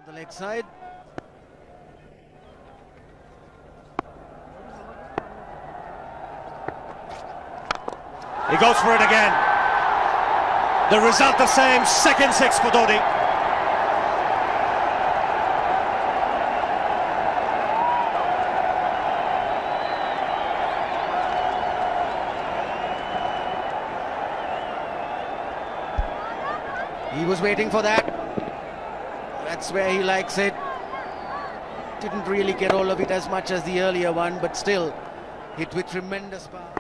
On the leg side. He goes for it again. The result the same, second six for Dhoni. He was waiting for that. That's where he likes it. Didn't really get all of it as much as the earlier one, but still hit with tremendous power.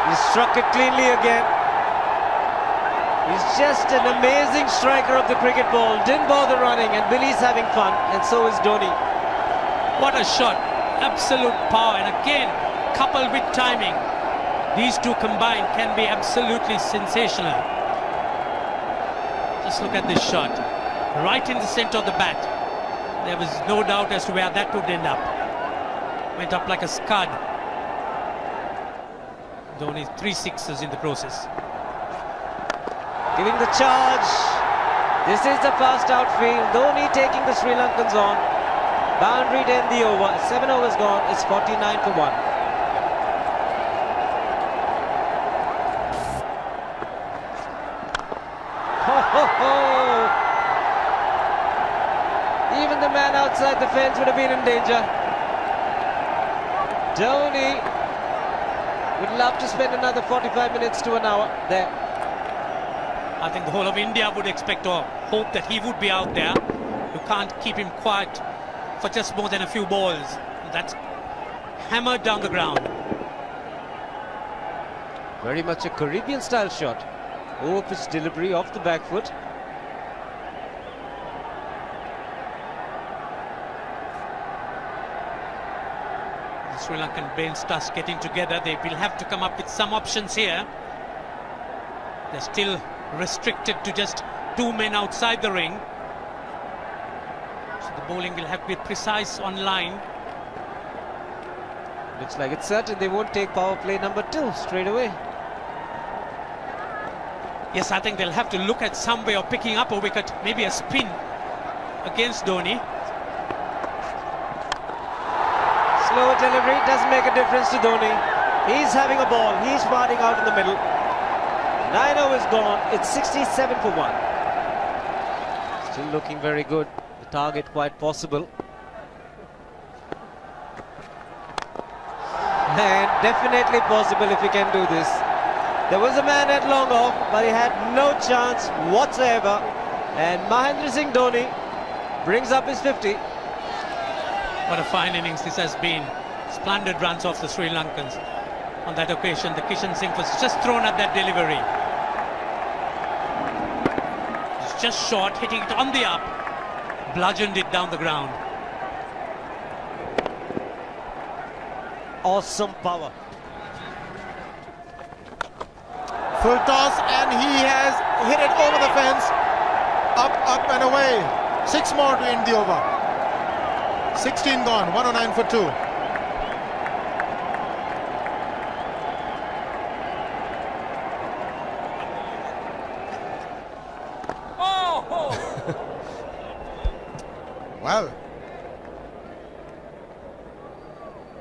He struck it cleanly again. He's just an amazing striker of the cricket ball. Didn't bother running, and Billy's having fun, and so is Dhoni. What a shot. Absolute power, and again, coupled with timing. These two combined can be absolutely sensational. Just look at this shot. Right in the center of the bat. There was no doubt as to where that would end up. Went up like a scud. Dhoni 3 sixes in the process. Giving the charge. This is the fast outfield. Dhoni taking the Sri Lankans on. Boundary to end the over. 7 overs gone. It's 49 for 1. Even the man outside the fence would have been in danger. Dhoni would love to spend another 45 minutes to an hour there. I think the whole of India would expect or hope that he would be out there. You can't keep him quiet for just more than a few balls. That's hammered down the ground. Very much a Caribbean style shot. Over pitch delivery off the back foot. The Sri Lankan bench starts getting together. They will have to come up with some options here. They're still restricted to just 2 men outside the ring. So the bowling will have to be precise on line. Looks like it's certain they won't take power play number 2 straight away. Yes, I think they'll have to look at some way of picking up a wicket, maybe a spin against Dhoni. Slower delivery doesn't make a difference to Dhoni. He's having a ball. He's batting out in the middle. 9 overs gone. It's 67 for 1. Still looking very good. The target quite possible. And definitely possible if he can do this. There was a man at long off, but he had no chance whatsoever. And Mahendra Singh Dhoni brings up his 50. What a fine innings this has been. Splendid runs off the Sri Lankans. On that occasion, the Kishan Singh was just thrown at that delivery. It's just short, hitting it on the up, bludgeoned it down the ground. Awesome power. Full toss, and he has hit it over the fence. Up and away. 6 more to end the over. 16 gone, 109 for 2. Well,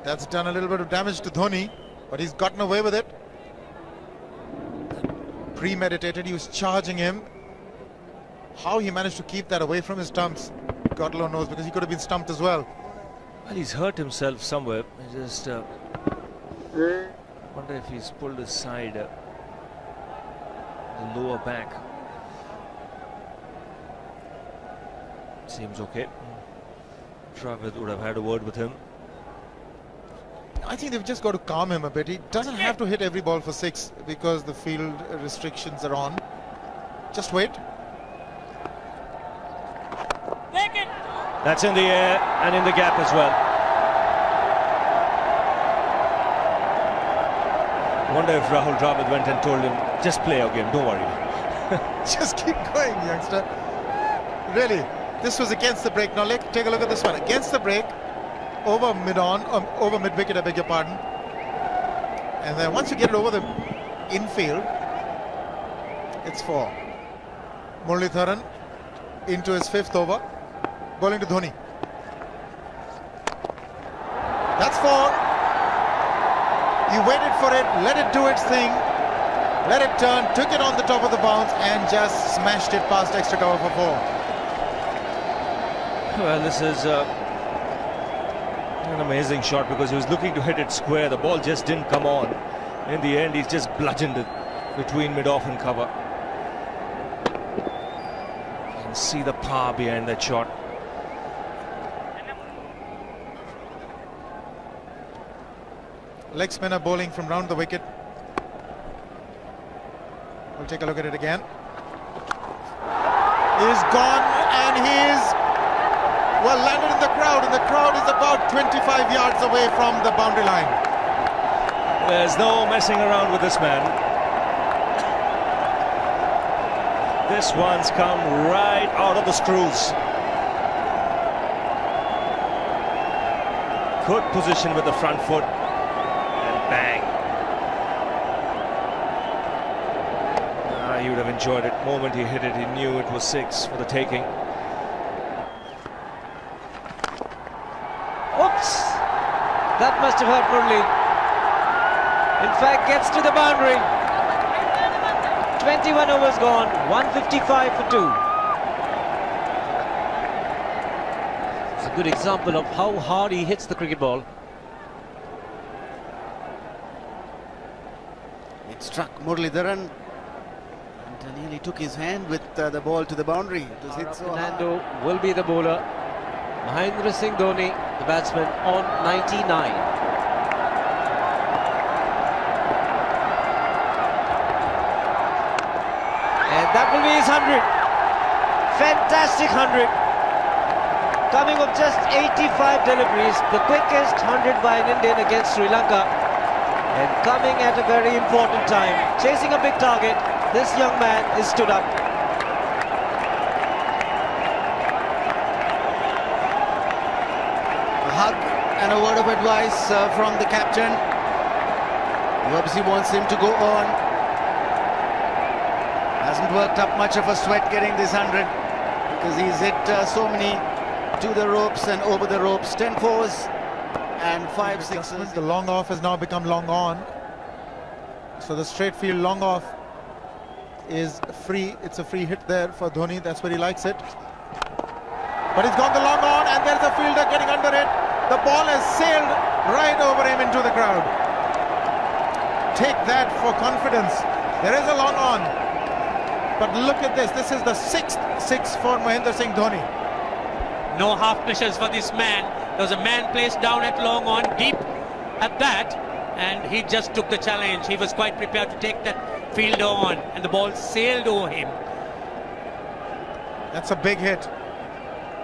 that's done a little bit of damage to Dhoni, but he's gotten away with it. Premeditated, he was charging him. How he managed to keep that away from his stumps, God alone knows, because he could have been stumped as well. Well, he's hurt himself somewhere. I just wonder if he's pulled his side, the lower back. Seems okay. Travis would have had a word with him. I think they've just got to calm him a bit. He doesn't have to hit every ball for 6 because the field restrictions are on. Just wait. That's in the air and in the gap as well. Wonder if Rahul Dravid went and told him, just play your game, don't worry. Just keep going, youngster. Really, this was against the break. Now take a look at this one. Against the break, over mid-wicket, I beg your pardon. And then once you get it over the infield, it's 4. Muralitharan into his 5th over, bowling to Dhoni. That's 4. He waited for it, let it do its thing, let it turn, took it on the top of the bounce and just smashed it past extra cover for 4. Well, this is an amazing shot because he was looking to hit it square. The ball just didn't come on. In the end, he's just bludgeoned it between mid-off and cover. You can see the power behind that shot. Leg spinner bowling from round the wicket. We'll take a look at it again. He's gone and he's well landed in the crowd, and the crowd is about 25 yards away from the boundary line. There's no messing around with this man. This one's come right out of the screws. Good position with the front foot. And bang. He would have enjoyed it. The moment he hit it, he knew it was 6 for the taking. Oops! That must have hurt Murli. In fact, gets to the boundary. 21 overs gone, 155 for 2. It's a good example of how hard he hits the cricket ball. It struck Muralitharan and nearly took his hand with the ball to the boundary. It was hit so hard. Fernando will be the bowler. Mahendra Singh Dhoni, the batsman, on 99. And that will be his 100. Fantastic 100. Coming of just 85 deliveries, the quickest 100 by an Indian against Sri Lanka. And coming at a very important time, chasing a big target, this young man is stood up. A hug and a word of advice from the captain, who obviously wants him to go on. Hasn't worked up much of a sweat getting this 100 because he's hit so many to the ropes and over the ropes. 10 fours and 5 sixes. The long off has now become long on. So the straight field long off is free. It's a free hit there for Dhoni. That's where he likes it. But he's gone the long on and there's a fielder getting under it. The ball has sailed right over him into the crowd. Take that for confidence. There is a long on. But look at this. This is the 6th 6 for Mahendra Singh Dhoni. No half measures for this man. There was a man placed down at long on, deep at that, and he just took the challenge. He was quite prepared to take that fielder on, and the ball sailed over him. That's a big hit.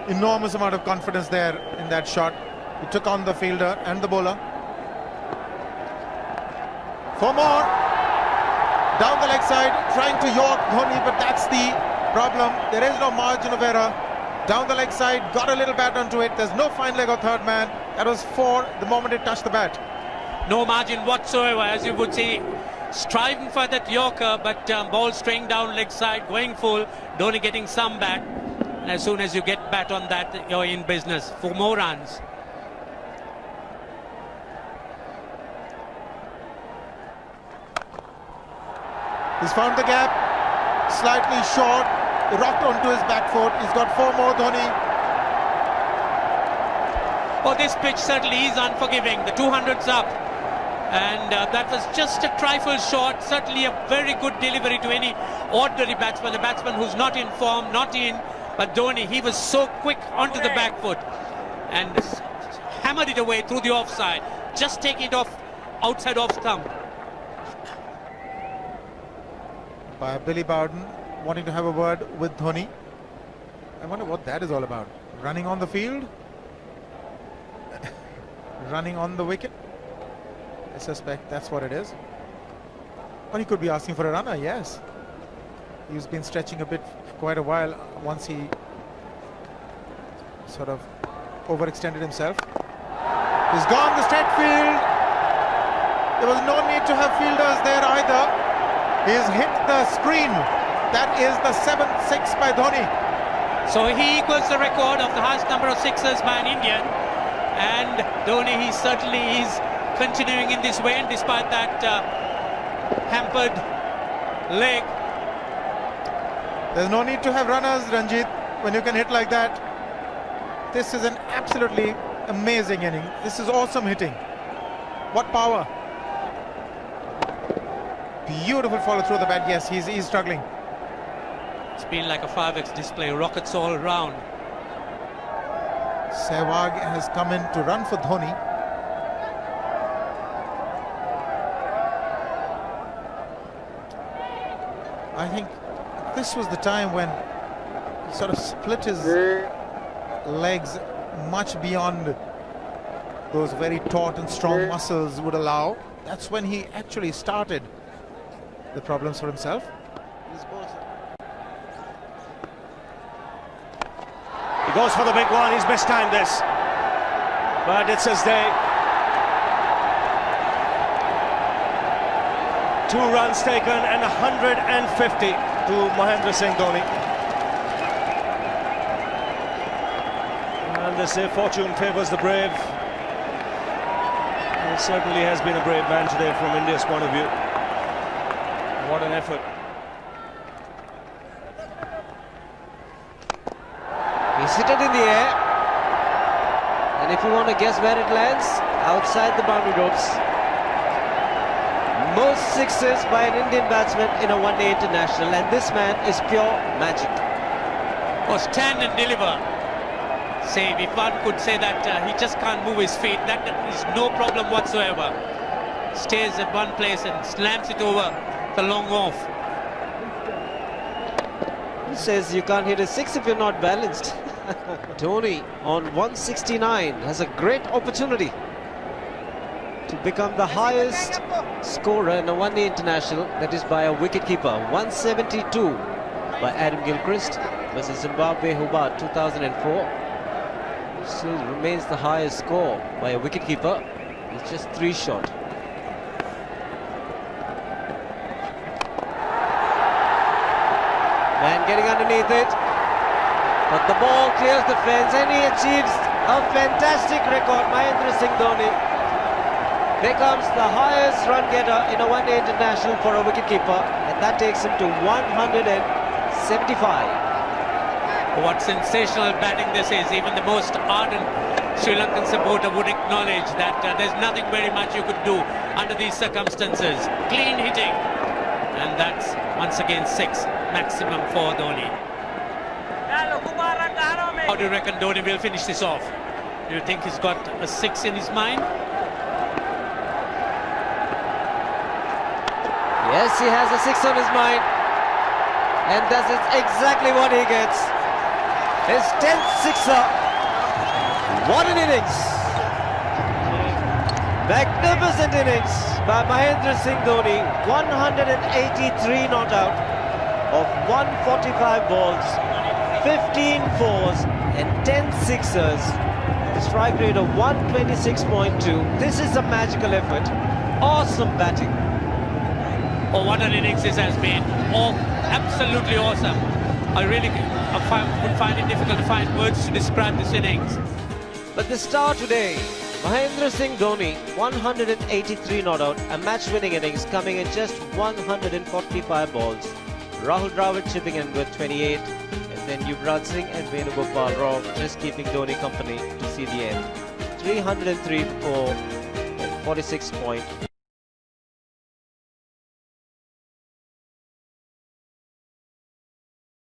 Enormous amount of confidence there in that shot. He took on the fielder and the bowler. 4 more. Down the leg side, trying to york Dhoni, but that's the problem. There is no margin of error. Down the leg side, got a little bat onto it. There's no fine leg or third man. That was 4 the moment it touched the bat. No margin whatsoever, as you would see. Striving for that yorker, but ball straying down leg side, going full. Dhoni getting some bat. And as soon as you get bat on that, you're in business. 4 more runs. He's found the gap, slightly short, rocked onto his back foot. He's got 4 more, Dhoni. Oh, this pitch certainly is unforgiving. The 200's up. And that was just a trifle short. Certainly a very good delivery to any ordinary batsman. A batsman who's not in form, not in. But Dhoni, he was so quick onto the back foot. And hammered it away through the offside. Just taking it off, outside off stump. By Billy Bowden wanting to have a word with Dhoni. I wonder what that is all about. Running on the field? Running on the wicket? I suspect that's what it is. Or he could be asking for a runner, yes. He's been stretching a bit for quite a while once he sort of overextended himself. He's gone the straight field. There was no need to have fielders there either. He's hit the screen That is the 7th six by Dhoni. So he equals the record of the highest number of sixes by an Indian. And Dhoni, he certainly is continuing in this way, and despite that hampered leg. There's no need to have runners, Ranjit, when you can hit like that. This is an absolutely amazing inning. This is awesome hitting. What power. Beautiful follow through the bat. Yes, he's struggling. It's been like a 5x display, rockets all around. Sehwag has come in to run for Dhoni. I think this was the time when he sort of split his legs much beyond those very taut and strong muscles would allow. That's when he actually started the problems for himself. He goes for the big one. He's mistimed this, but it's his day. 2 runs taken and 150 to Mahendra Singh Dhoni. And they say fortune favours the brave. He certainly has been a brave man today from India's point of view. What an effort. He's hit it in the air. And if you want to guess where it lands, outside the boundary ropes. Most sixes by an Indian batsman in a one-day international, and this man is pure magic. Or stand and deliver. Say, if one could say that he just can't move his feet, that is no problem whatsoever. Stays at one place and slams it over the long off. He says you can't hit a six if you're not balanced. Dhoni on 169 has a great opportunity to become the highest scorer in a one-day international, that is by a wicketkeeper. 172 by Adam Gilchrist versus Zimbabwe Hobart 2004. Still remains the highest score by a wicketkeeper. He's just 3 short. Man getting underneath it, but the ball clears the fence and he achieves a fantastic record. Mahendra Singh Dhoni becomes the highest run getter in a one-day international for a wicketkeeper, and that takes him to 175. What sensational batting this is. Even the most ardent Sri Lankan supporter would acknowledge that there's nothing very much you could do under these circumstances. Clean hitting, and that's once again 6 maximum for Dhoni. How do you reckon Dhoni will finish this off? Do you think he's got a 6 in his mind? Yes, he has a 6 on his mind, and that is exactly what he gets. His 10th sixer. What an innings! Magnificent innings by Mahendra Singh Dhoni. 183 not out of 145 balls, 15 fours and 10 sixers. Strike rate of 126.2. This is a magical effort. Awesome batting. Oh, what an innings this has been. Oh, absolutely awesome. I really would find it difficult to find words to describe this innings. But the star today, Mahendra Singh Dhoni, 183 not out, a match-winning innings coming in just 145 balls. Rahul Dravid chipping in with 28, and then Yuvraj Singh and Venugopal Rao just keeping Dhoni company to see the end. 303 for 46 point.